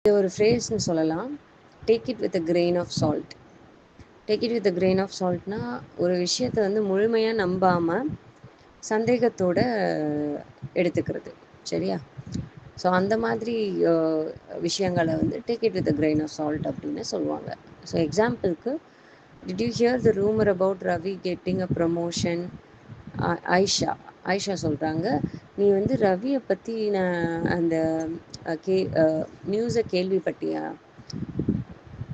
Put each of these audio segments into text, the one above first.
இது ஒரு ஃப்ரேஸ்ன்னு சொல்லலாம். Take it with a grain of salt. Take it with a grain of சால்ட்னா, ஒரு விஷயத்த வந்து முழுமையாக நம்பாமல் சந்தேகத்தோட எடுத்துக்கிறது. சரியா? ஸோ அந்த மாதிரி விஷயங்களை வந்து take it with a grain of salt அப்படின்னு சொல்லுவாங்க. ஸோ எக்ஸாம்பிளுக்கு, did you hear the rumour about Ravi getting a promotion? Ayesha Ayesha சொல்கிறாங்க, நீ வந்து ரவியை பற்றி நான் அந்த கே நியூஸை கேள்விப்பட்டியா?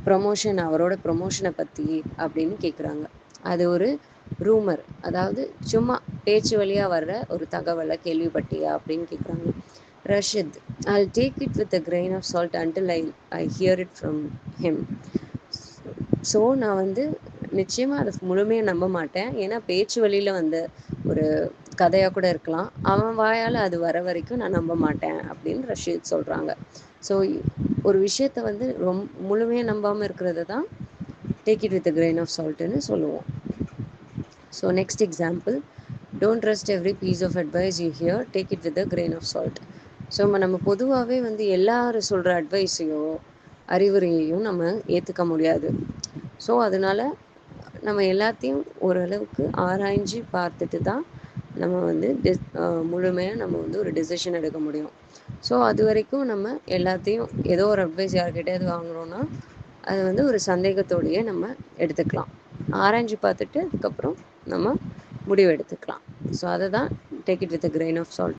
ப்ரமோஷன், அவரோட ப்ரமோஷனை பற்றி அப்படின்னு கேட்குறாங்க. அது ஒரு ரூமர், அதாவது சும்மா பேச்சு வழியாக வர்ற ஒரு தகவலை கேள்விப்பட்டியா அப்படின்னு கேட்குறாங்க. Rashid, I'll take it with a grain of salt until I hear it from him. So நான் வந்து நிச்சயமாக அதை முழுமையாக நம்ப மாட்டேன். ஏன்னா பேச்சு வழியில் வந்த ஒரு கதையாக கூட இருக்கலாம். அவன் வாயால் அது வர வரைக்கும் நான் நம்ப மாட்டேன் அப்படின்னு ரஷீத் சொல்கிறாங்க. ஸோ ஒரு விஷயத்தை வந்து முழுமையாக நம்பாமல் இருக்கிறது தான் take it with a grain of சால்ட்டுன்னு சொல்லுவோம். So next example, don't trust every piece of advice you hear, take it with a grain of salt. So நம்ம பொதுவாகவே வந்து எல்லாரும் சொல்கிற அட்வைஸையோ அறிவுரையையும் நம்ம ஏற்றுக்க முடியாது. ஸோ அதனால் நம்ம எல்லாத்தையும் ஓரளவுக்கு ஆராய்ஞ்சு பார்த்துட்டு தான் நம்ம வந்து முழுமையாக நம்ம வந்து ஒரு டெசிஷன் எடுக்க முடியும். ஸோ அது வரைக்கும் நம்ம எல்லாத்தையும் ஏதோ ஒரு அட்வைஸ் யார்கிட்டயாவது வாங்குகிறோன்னா அது வந்து ஒரு சந்தேகத்தோடையே நம்ம எடுத்துக்கலாம். ஆராய்ஞ்சு பார்த்துட்டு அதுக்கப்புறம் நம்ம முடிவு எடுத்துக்கலாம். ஸோ அதை தான் take it with a grain of salt.